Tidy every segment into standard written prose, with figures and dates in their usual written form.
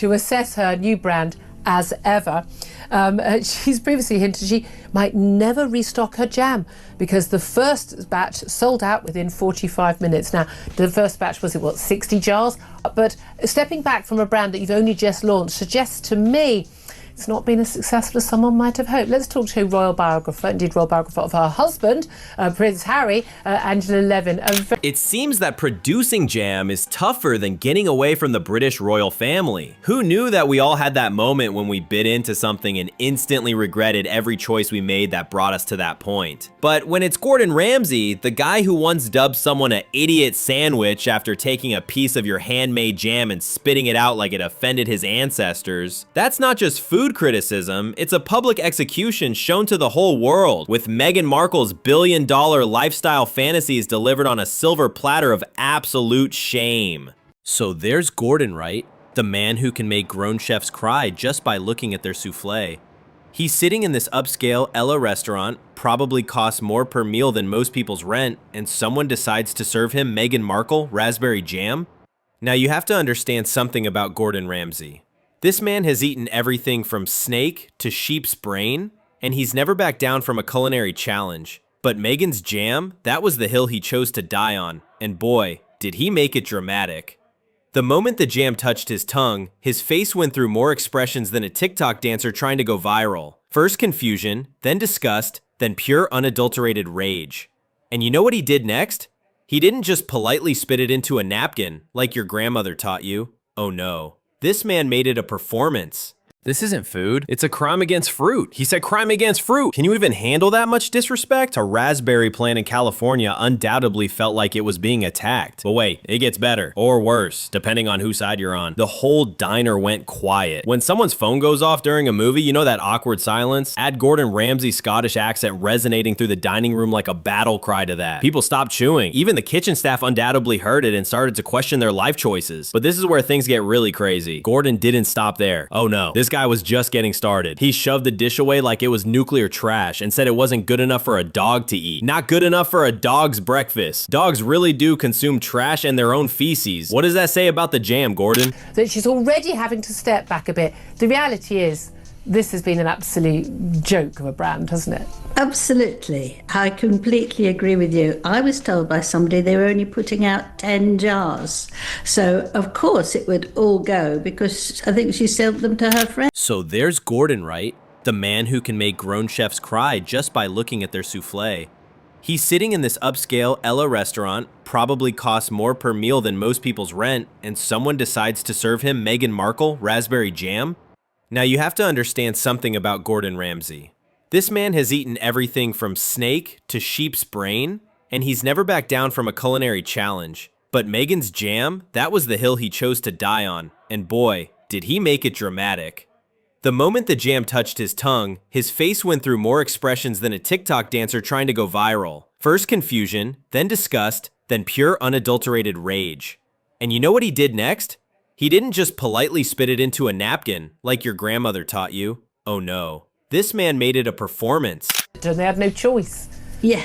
to assess her new brand as ever. She's previously hinted she might never restock her jam because the first batch sold out within 45 minutes. Now, the first batch was, 60 jars? But stepping back from a brand that you've only just launched suggests to me it's not been as successful as someone might have hoped. Let's talk to royal biographer of her husband, Prince Harry, Angela Levin. It seems that producing jam is tougher than getting away from the British royal family. Who knew that we all had that moment when we bit into something and instantly regretted every choice we made that brought us to that point? But when it's Gordon Ramsay, the guy who once dubbed someone an idiot sandwich after taking a piece of your handmade jam and spitting it out like it offended his ancestors, that's not just food criticism, it's a public execution shown to the whole world, with Meghan Markle's billion-dollar lifestyle fantasies delivered on a silver platter of absolute shame. So there's Gordon, right? The man who can make grown chefs cry just by looking at their souffle. He's sitting in this upscale Ella restaurant, probably costs more per meal than most people's rent, and someone decides to serve him Meghan Markle raspberry jam? Now you have to understand something about Gordon Ramsay. This man has eaten everything from snake to sheep's brain, and he's never backed down from a culinary challenge. But Meghan's jam, that was the hill he chose to die on, and boy, did he make it dramatic. The moment the jam touched his tongue, his face went through more expressions than a TikTok dancer trying to go viral. First confusion, then disgust, then pure unadulterated rage. And you know what he did next? He didn't just politely spit it into a napkin, like your grandmother taught you. Oh no. This man made it a performance. This isn't food, it's a crime against fruit. He said crime against fruit. Can you even handle that much disrespect? A raspberry plant in California undoubtedly felt like it was being attacked. But wait, it gets better, or worse, depending on whose side you're on. The whole diner went quiet. When someone's phone goes off during a movie, you know that awkward silence? Add Gordon Ramsay's Scottish accent resonating through the dining room like a battle cry to that. People stopped chewing. Even the kitchen staff undoubtedly heard it and started to question their life choices. But this is where things get really crazy. Gordon didn't stop there. Oh no, this guy was just getting started. He shoved the dish away like it was nuclear trash and said it wasn't good enough for a dog to eat. Not good enough for a dog's breakfast. Dogs really do consume trash and their own feces. What does that say about the jam, Gordon? That she's already having to step back a bit. The reality is, this has been an absolute joke of a brand, hasn't it? Absolutely. I completely agree with you. I was told by somebody they were only putting out 10 jars. So, of course, it would all go because I think she sold them to her friends. So there's Gordon, right? The man who can make grown chefs cry just by looking at their souffle. He's sitting in this upscale Ella restaurant, probably costs more per meal than most people's rent, and someone decides to serve him Meghan Markle raspberry jam? Now you have to understand something about Gordon Ramsay. This man has eaten everything from snake to sheep's brain, and he's never backed down from a culinary challenge. But Meghan's jam, that was the hill he chose to die on, and boy, did he make it dramatic. The moment the jam touched his tongue, his face went through more expressions than a TikTok dancer trying to go viral. First confusion, then disgust, then pure unadulterated rage. And you know what he did next? He didn't just politely spit it into a napkin, like your grandmother taught you. Oh no. This man made it a performance. They had no choice. Yeah.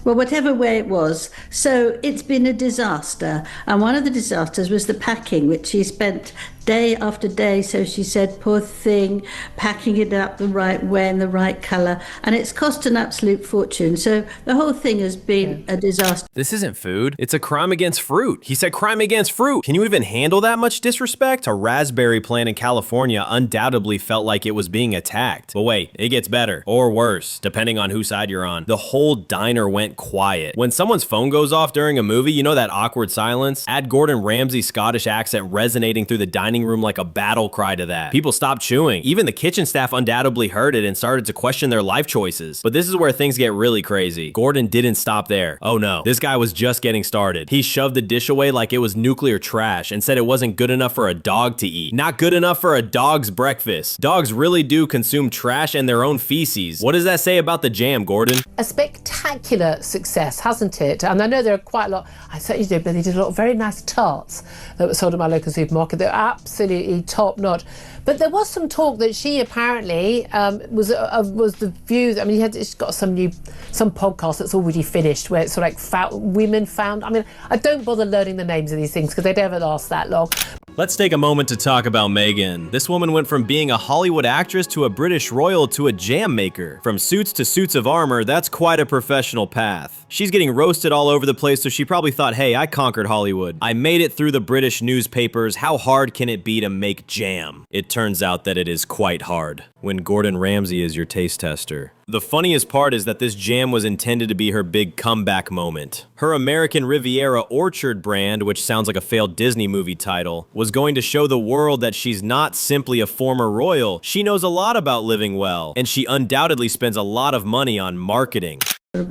Well, whatever way it was. So it's been a disaster. And one of the disasters was the packing, which she spent day after day, so she said, poor thing, packing it up the right way and the right colour, and it's cost an absolute fortune. So the whole thing has been a disaster. This isn't food, it's a crime against fruit. He said crime against fruit. Can you even handle that much disrespect? A raspberry plant in California undoubtedly felt like it was being attacked. But wait, it gets better, or worse, depending on whose side you're on. The whole diner went quiet. When someone's phone goes off during a movie, you know that awkward silence? Add Gordon Ramsay's Scottish accent resonating through the dining room like a battle cry to that. People stopped chewing. Even the kitchen staff undoubtedly heard it and started to question their life choices. But this is where things get really crazy. Gordon didn't stop there. Oh no, this guy was just getting started. He shoved the dish away like it was nuclear trash and said it wasn't good enough for a dog to eat. Not good enough for a dog's breakfast. Dogs really do consume trash and their own feces. What does that say about the jam, Gordon? A spectacular success, hasn't it? And I know there are quite a lot, I certainly did, but they did a lot of very nice tarts that were sold at my local supermarket. They're absolutely top notch. But there was some talk that she apparently was the view. I mean, she's got some podcast that's already finished where it's sort of like women found. I mean, I don't bother learning the names of these things because they never last that long. Let's take a moment to talk about Meghan. This woman went from being a Hollywood actress to a British royal to a jam maker. From suits to suits of armor, that's quite a professional path. She's getting roasted all over the place, so she probably thought, hey, I conquered Hollywood. I made it through the British newspapers. How hard can it be to make jam? It turns out that it is quite hard when Gordon Ramsay is your taste tester. The funniest part is that this jam was intended to be her big comeback moment. Her American Riviera Orchard brand, which sounds like a failed Disney movie title, was going to show the world that she's not simply a former royal. She knows a lot about living well, and she undoubtedly spends a lot of money on marketing.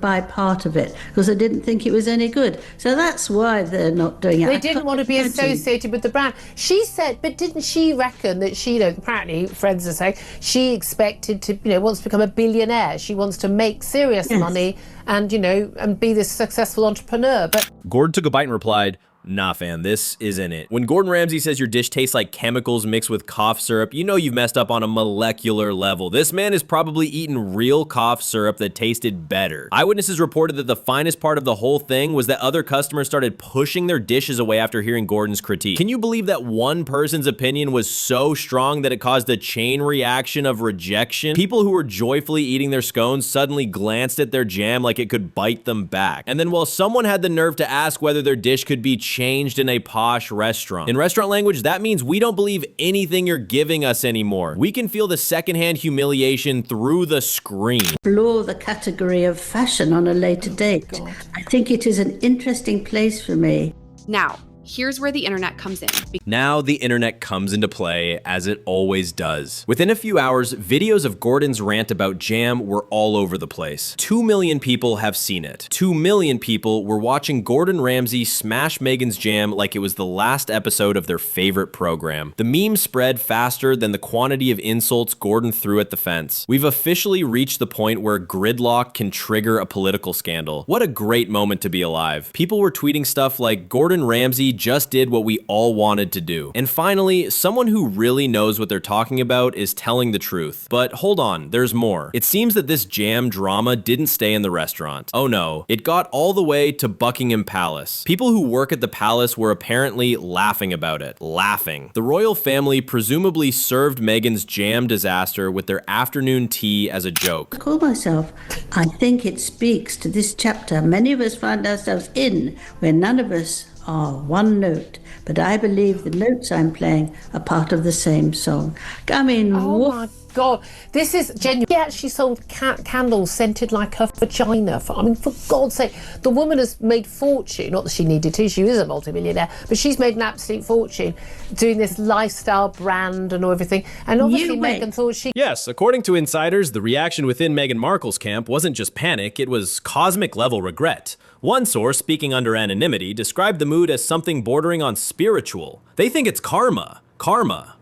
Buy part of it because they didn't think it was any good. So that's why they're not doing it. They didn't want to be associated with the brand. She said, but didn't she reckon that she, apparently friends are saying, she expected to, wants to become a billionaire. She wants to make serious money and, and be this successful entrepreneur. But Gordon took a bite and replied, nah, fam, this isn't it. When Gordon Ramsay says your dish tastes like chemicals mixed with cough syrup, you know you've messed up on a molecular level. This man has probably eaten real cough syrup that tasted better. Eyewitnesses reported that the finest part of the whole thing was that other customers started pushing their dishes away after hearing Gordon's critique. Can you believe that one person's opinion was so strong that it caused a chain reaction of rejection? People who were joyfully eating their scones suddenly glanced at their jam like it could bite them back. And then while someone had the nerve to ask whether their dish could be changed in a posh restaurant. In restaurant language, that means we don't believe anything you're giving us anymore. We can feel the secondhand humiliation through the screen. Explore the category of fashion on a later date. I think it is an interesting place for me. Now, here's where the internet comes in. Now the internet comes into play, as it always does. Within a few hours, videos of Gordon's rant about jam were all over the place. 2 million people have seen it. 2 million people were watching Gordon Ramsay smash Meghan's jam like it was the last episode of their favorite program. The meme spread faster than the quantity of insults Gordon threw at the fence. We've officially reached the point where gridlock can trigger a political scandal. What a great moment to be alive. People were tweeting stuff like, Gordon Ramsay just did what we all wanted to do. And finally, someone who really knows what they're talking about is telling the truth. But hold on, there's more. It seems that this jam drama didn't stay in the restaurant. Oh no, it got all the way to Buckingham Palace. People who work at the palace were apparently laughing about it. Laughing. The royal family presumably served Meghan's jam disaster with their afternoon tea as a joke. I call myself, I think it speaks to this chapter many of us find ourselves in, where none of us are one note, but I believe the notes I'm playing are part of the same song. I mean, oh my God, this is genuine. She actually sold candles scented like her vagina. For God's sake, the woman has made fortune. Not that she needed to, she is a multimillionaire, but she's made an absolute fortune doing this lifestyle brand and everything. And obviously Meghan thought she... Yes, according to insiders, the reaction within Meghan Markle's camp wasn't just panic, it was cosmic level regret. One source, speaking under anonymity, described the mood as something bordering on spiritual. They think it's karma,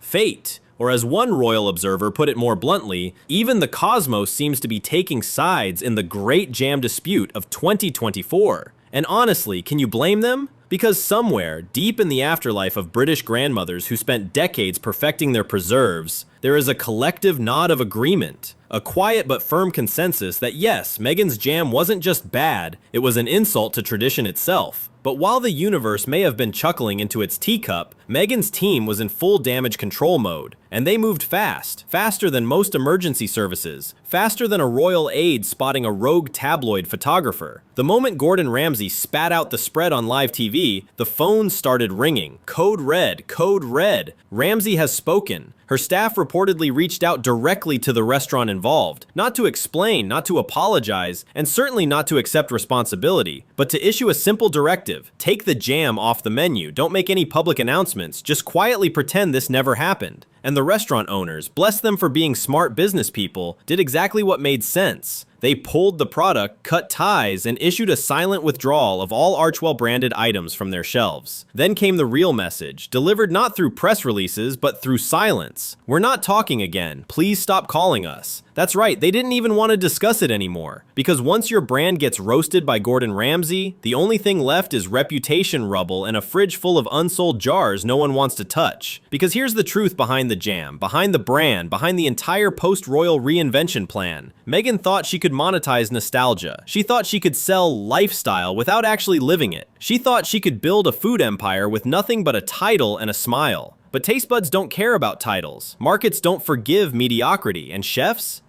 fate. Or as one royal observer put it more bluntly, even the cosmos seems to be taking sides in the great jam dispute of 2024. And honestly, can you blame them? Because somewhere, deep in the afterlife of British grandmothers who spent decades perfecting their preserves, there is a collective nod of agreement. A quiet but firm consensus that yes, Meghan's jam wasn't just bad, it was an insult to tradition itself. But while the universe may have been chuckling into its teacup, Meghan's team was in full damage control mode. And they moved fast, faster than most emergency services, faster than a royal aide spotting a rogue tabloid photographer. The moment Gordon Ramsay spat out the spread on live TV, the phones started ringing. Code red, code red. Ramsay has spoken. Her staff reportedly reached out directly to the restaurant involved, not to explain, not to apologize, and certainly not to accept responsibility, but to issue a simple directive. Take the jam off the menu, don't make any public announcements, just quietly pretend this never happened. And the restaurant owners, bless them for being smart business people, did exactly what made sense. They pulled the product, cut ties, and issued a silent withdrawal of all Archwell branded items from their shelves. Then came the real message, delivered not through press releases, but through silence. We're not talking again. Please stop calling us. That's right, they didn't even want to discuss it anymore. Because once your brand gets roasted by Gordon Ramsay, the only thing left is reputation rubble and a fridge full of unsold jars no one wants to touch. Because here's the truth behind the jam, behind the brand, behind the entire post-royal reinvention plan. Meghan thought she could monetize nostalgia. She thought she could sell lifestyle without actually living it. She thought she could build a food empire with nothing but a title and a smile. But taste buds don't care about titles. Markets don't forgive mediocrity. And chefs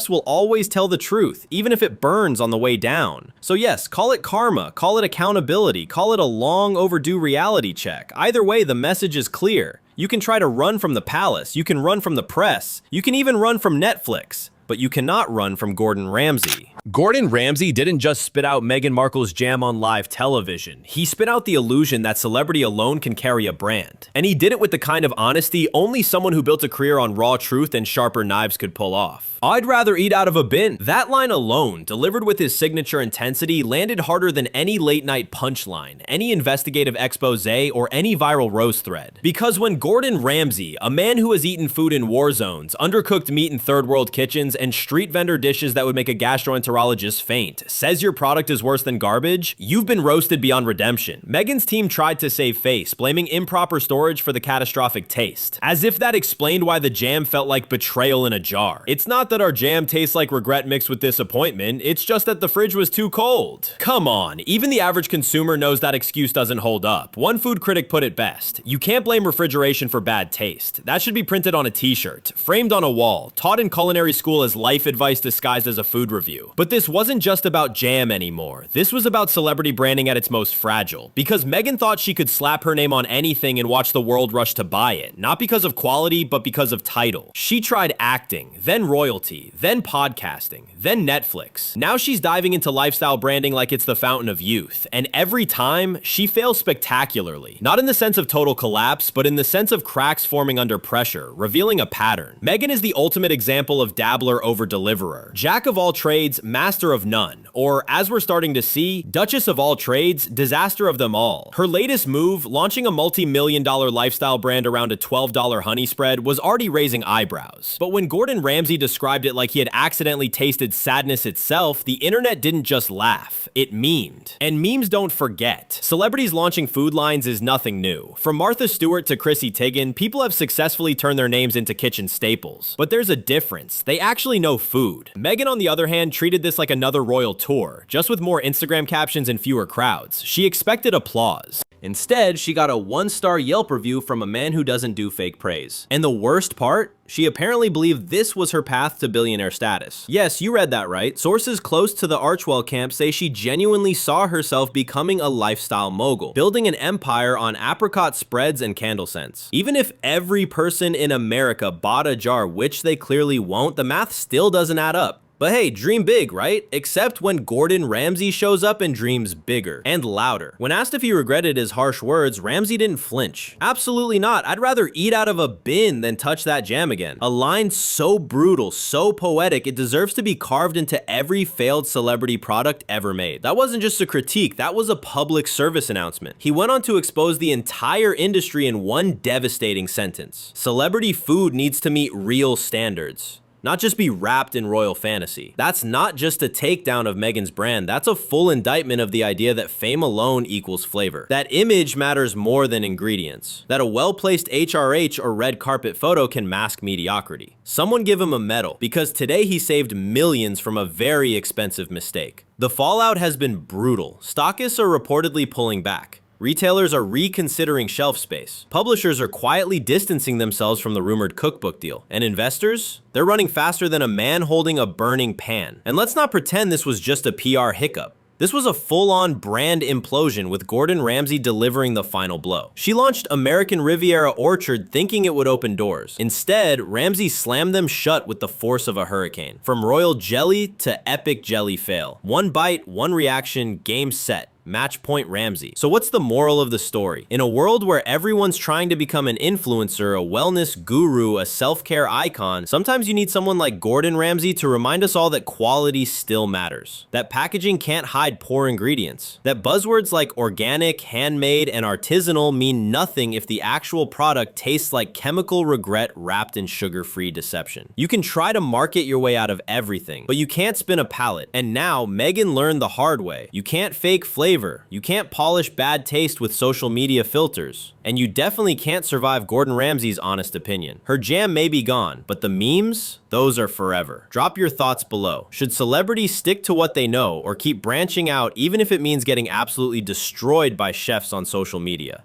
will always tell the truth, even if it burns on the way down. So yes, call it karma, call it accountability, call it a long overdue reality check. Either way, the message is clear. You can try to run from the palace, you can run from the press, you can even run from Netflix, but you cannot run from Gordon Ramsay. Gordon Ramsay didn't just spit out Meghan Markle's jam on live television. He spit out the illusion that celebrity alone can carry a brand. And he did it with the kind of honesty only someone who built a career on raw truth and sharper knives could pull off. I'd rather eat out of a bin. That line alone, delivered with his signature intensity, landed harder than any late-night punchline, any investigative expose, or any viral roast thread. Because when Gordon Ramsay, a man who has eaten food in war zones, undercooked meat in third-world kitchens, and street vendor dishes that would make a gastroenterologist faint, says your product is worse than garbage, you've been roasted beyond redemption. Meghan's team tried to save face, blaming improper storage for the catastrophic taste. As if that explained why the jam felt like betrayal in a jar. It's not that our jam tastes like regret mixed with disappointment, it's just that the fridge was too cold. Come on, even the average consumer knows that excuse doesn't hold up. One food critic put it best: you can't blame refrigeration for bad taste. That should be printed on a t-shirt, framed on a wall, taught in culinary school as life advice disguised as a food review. But this wasn't just about jam anymore. This was about celebrity branding at its most fragile. Because Meghan thought she could slap her name on anything and watch the world rush to buy it. Not because of quality, but because of title. She tried acting, then royalty, then podcasting, then Netflix. Now she's diving into lifestyle branding like it's the fountain of youth. And every time, she fails spectacularly. Not in the sense of total collapse, but in the sense of cracks forming under pressure, revealing a pattern. Meghan is the ultimate example of dabbler over deliverer. Jack of all trades, master of none. Or, as we're starting to see, Duchess of all trades, disaster of them all. Her latest move, launching a multi-million-dollar lifestyle brand around a $12 honey spread, was already raising eyebrows. But when Gordon Ramsay described it like he had accidentally tasted sadness itself, the internet didn't just laugh, it memed. And memes don't forget. Celebrities launching food lines is nothing new. From Martha Stewart to Chrissy Teigen, people have successfully turned their names into kitchen staples. But there's a difference. They actually know food. Meghan, on the other hand, treated this like another royal tour, just with more Instagram captions and fewer crowds. She expected applause. Instead, she got a 1-star Yelp review from a man who doesn't do fake praise. And the worst part? She apparently believed this was her path to billionaire status. Yes, you read that right. Sources close to the Archwell camp say she genuinely saw herself becoming a lifestyle mogul, building an empire on apricot spreads and candle scents. Even if every person in America bought a jar, which they clearly won't, the math still doesn't add up. But hey, dream big, right? Except when Gordon Ramsay shows up and dreams bigger and louder. When asked if he regretted his harsh words, Ramsay didn't flinch. Absolutely not. I'd rather eat out of a bin than touch that jam again. A line so brutal, so poetic, it deserves to be carved into every failed celebrity product ever made. That wasn't just a critique, that was a public service announcement. He went on to expose the entire industry in one devastating sentence. Celebrity food needs to meet real standards, not just be wrapped in royal fantasy. That's not just a takedown of Meghan's brand, that's a full indictment of the idea that fame alone equals flavor. That image matters more than ingredients. That a well-placed HRH or red carpet photo can mask mediocrity. Someone give him a medal, because today he saved millions from a very expensive mistake. The fallout has been brutal. Stockists are reportedly pulling back. Retailers are reconsidering shelf space. Publishers are quietly distancing themselves from the rumored cookbook deal. And investors? They're running faster than a man holding a burning pan. And let's not pretend this was just a PR hiccup. This was a full-on brand implosion with Gordon Ramsay delivering the final blow. She launched American Riviera Orchard thinking it would open doors. Instead, Ramsay slammed them shut with the force of a hurricane. From royal jelly to epic jelly fail. One bite, one reaction, game set. Match point Ramsay. So what's the moral of the story? In a world where everyone's trying to become an influencer, a wellness guru, a self-care icon, sometimes you need someone like Gordon Ramsay to remind us all that quality still matters. That packaging can't hide poor ingredients. That buzzwords like organic, handmade, and artisanal mean nothing if the actual product tastes like chemical regret wrapped in sugar-free deception. You can try to market your way out of everything, but you can't spin a palette. And now, Meghan learned the hard way. You can't fake flavor. You can't polish bad taste with social media filters. And you definitely can't survive Gordon Ramsay's honest opinion. Her jam may be gone, but the memes, those are forever. Drop your thoughts below. Should celebrities stick to what they know or keep branching out even if it means getting absolutely destroyed by chefs on social media?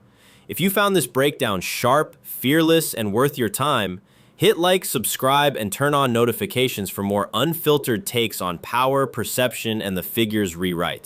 If you found this breakdown sharp, fearless, and worth your time, hit like, subscribe, and turn on notifications for more unfiltered takes on power, perception, and the figure's rewrites.